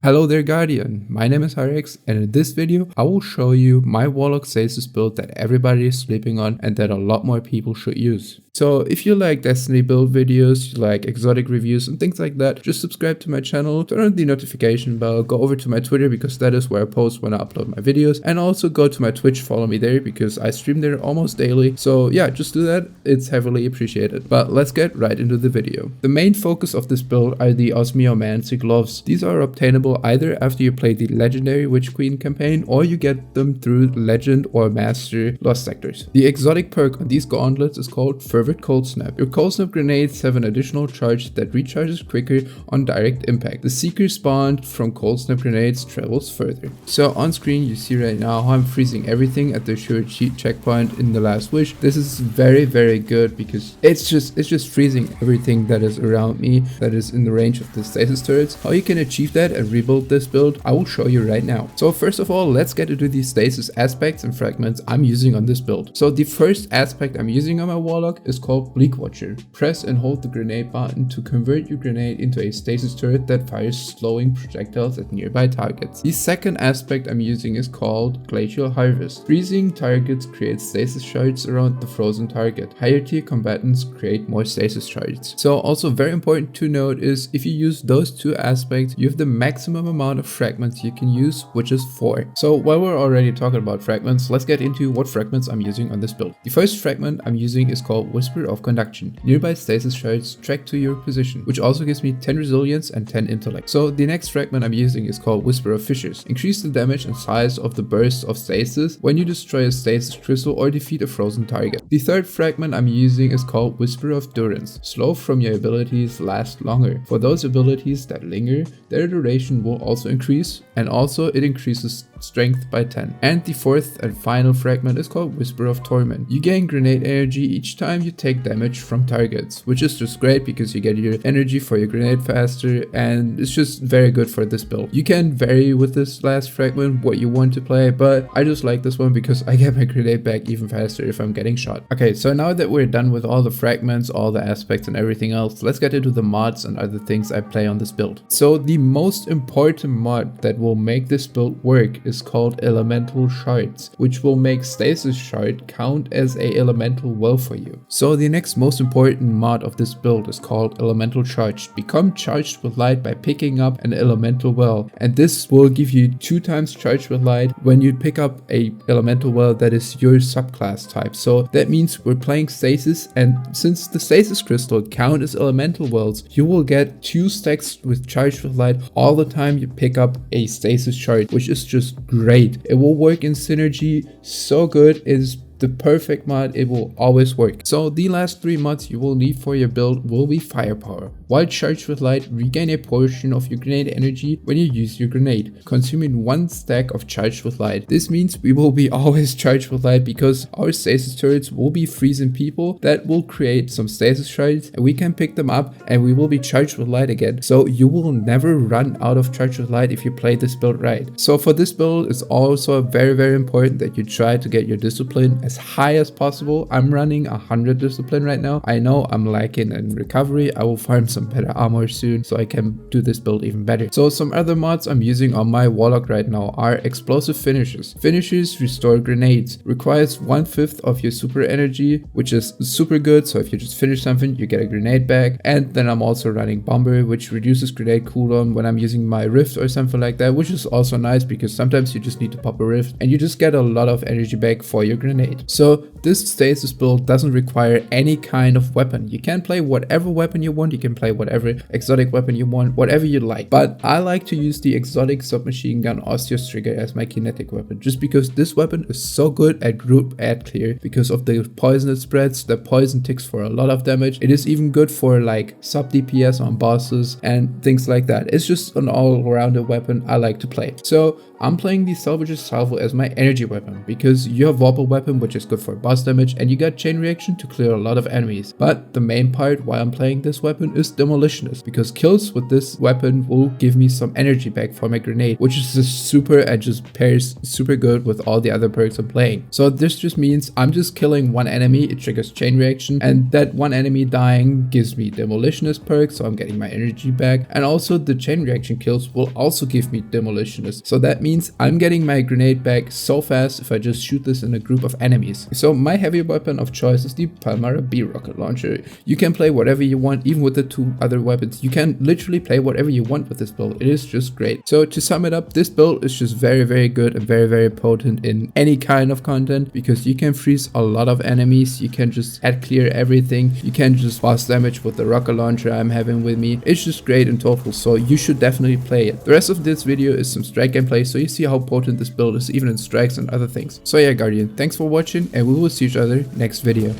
Hello there Guardian, my name is Hyrex, and in this video I will show you my Warlock Stasis build that everybody is sleeping on and that a lot more people should use. So if you like Destiny build videos, you like exotic reviews and things like that, just subscribe to my channel, turn on the notification bell, go over to my Twitter because that is where I post when I upload my videos, and also go to my Twitch, follow me there because I stream there almost daily. So yeah, just do that, it's heavily appreciated. But let's get right into the video. The main focus of this build are the Osmiomancy gloves. These are obtainable either after you play the legendary Witch Queen campaign or you get them through Legend or Master Lost Sectors. The exotic perk on these gauntlets is called Fervent Cold Snap. Your Cold Snap grenades have an additional charge that recharges quicker on direct impact. The seeker spawned from Cold Snap grenades travels further. So on screen you see right now how I'm freezing everything at the sure cheat checkpoint in the last wish. This is very good because it's just freezing everything that is around me that is in the range of the stasis turrets. How you can achieve that and rebuild this build, I will show you right now. So first of all, let's get into the stasis aspects and fragments I'm using on this build. So the first aspect I'm using on my Warlock is called Bleak Watcher. Press and hold the grenade button to convert your grenade into a stasis turret that fires slowing projectiles at nearby targets. The second aspect I'm using is called Glacial Harvest. Freezing targets create stasis shards around the frozen target. Higher tier combatants create more stasis shards. So also very important to note is if you use those two aspects, you have the maximum amount of fragments you can use, which is 4. So while we're already talking about fragments, let's get into what fragments I'm using on this build. The first fragment I'm using is called Whisper of Conduction. Nearby stasis shards track to your position, which also gives me 10 resilience and 10 intellect. So the next fragment I'm using is called Whisper of Fissures. Increase the damage and size of the bursts of stasis when you destroy a stasis crystal or defeat a frozen target. The third fragment I'm using is called Whisper of Durance. Slow from your abilities last longer. For those abilities that linger, their duration will also increase, and also it increases strength by 10. And the fourth and final fragment is called Whisper of Torment. You gain grenade energy each time you take damage from targets, which is just great because you get your energy for your grenade faster, and it's just very good for this build. You can vary with this last fragment what you want to play, but I just like this one because I get my grenade back even faster if I'm getting shot. Okay, so now that we're done with all the fragments, all the aspects and everything else, let's get into the mods and other things I play on this build. So the most important mod that will make this build work is called Elemental Shards, which will make Stasis Shard count as a elemental well for you. So the next most important mod of this build is called Elemental Charged. Become charged with light by picking up an elemental well, and this will give you 2 times charged with light when you pick up a elemental well that is your subclass type. So that means we're playing Stasis, and since the Stasis crystal count as elemental wells, you will get 2 stacks with charged with light all the time you pick up a stasis shard, which is just great. It will work in synergy so good. It is the perfect mod, it will always work. So the last 3 mods you will need for your build will be Firepower. While charged with light, regain a portion of your grenade energy when you use your grenade, consuming 1 stack of charged with light. This means we will be always charged with light because our stasis turrets will be freezing people that will create some stasis shards, and we can pick them up and we will be charged with light again. So you will never run out of charged with light if you play this build right. So for this build, it's also very important that you try to get your discipline as high as possible. I'm running 100 discipline right now. I know I'm lacking in recovery. I will farm some better armor soon so I can do this build even better. So some other mods I'm using on my Warlock right now are Explosive Finishes. Finishes restore grenades. Requires 1/5 of your super energy, which is super good. So if you just finish something, you get a grenade back. And then I'm also running Bomber, which reduces grenade cooldown when I'm using my Rift or something like that, which is also nice because sometimes you just need to pop a Rift and you just get a lot of energy back for your grenade. So this stasis build doesn't require any kind of weapon. You can play whatever weapon you want, you can play whatever exotic weapon you want, whatever you like. But I like to use the exotic submachine gun Osteos trigger as my kinetic weapon, just because this weapon is so good at group ad clear because of the poison it spreads. The poison ticks for a lot of damage. It is even good for like sub DPS on bosses and things like that. It's just an all-rounded weapon I like to play. So I'm playing the Salvager's Salvo as my energy weapon because you have Wobble Weapon, which is good for boss damage, and you got Chain Reaction to clear a lot of enemies. But the main part why I'm playing this weapon is Demolitionist, because kills with this weapon will give me some energy back for my grenade, which is just super and just pairs super good with all the other perks I'm playing. So this just means I'm just killing one enemy, it triggers Chain Reaction, and that one enemy dying gives me Demolitionist perk, so I'm getting my energy back, and also the Chain Reaction kills will also give me Demolitionist. So that means I'm getting my grenade back so fast if I just shoot this in a group of enemies. So my heavy weapon of choice is the Palmyra B rocket launcher. You can play whatever you want, even with the two other weapons. You can literally play whatever you want with this build. It is just great. So to sum it up, this build is just very good and very potent in any kind of content, because you can freeze a lot of enemies, you can just head clear everything, you can just boss damage with the rocket launcher I'm having with me. It's just great in total, so you should definitely play it. The rest of this video is some strike gameplay, so you see how potent this build is even in strikes and other things. So yeah, Guardian, thanks for watching, and we will see each other next video.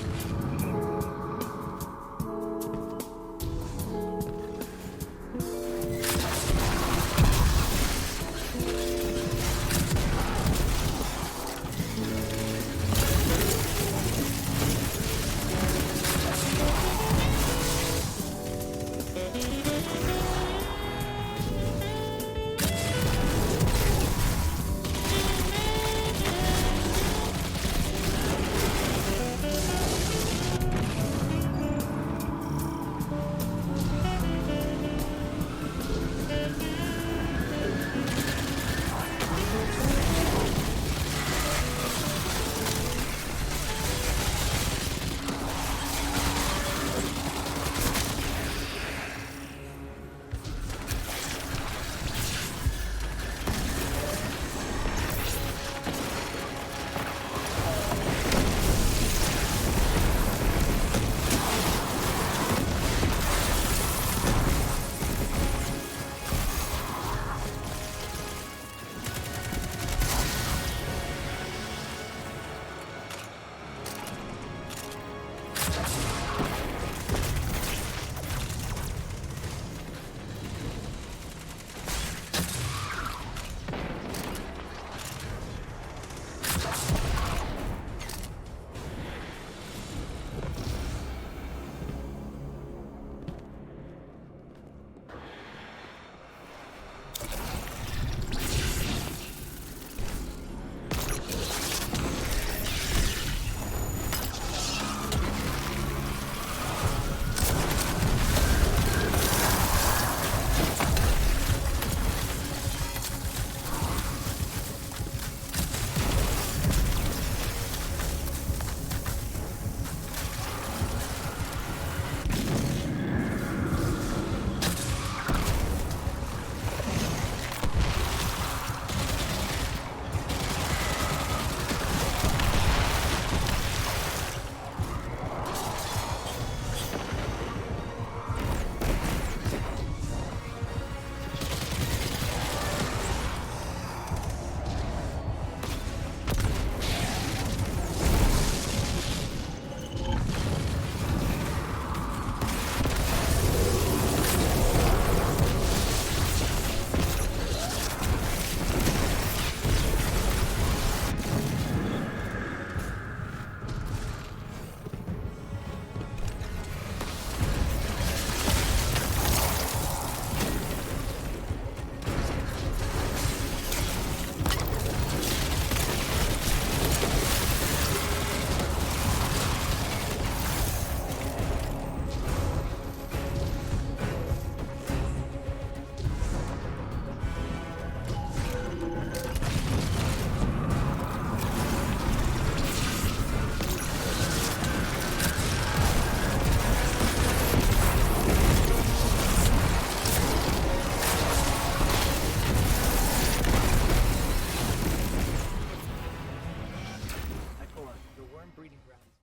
breeding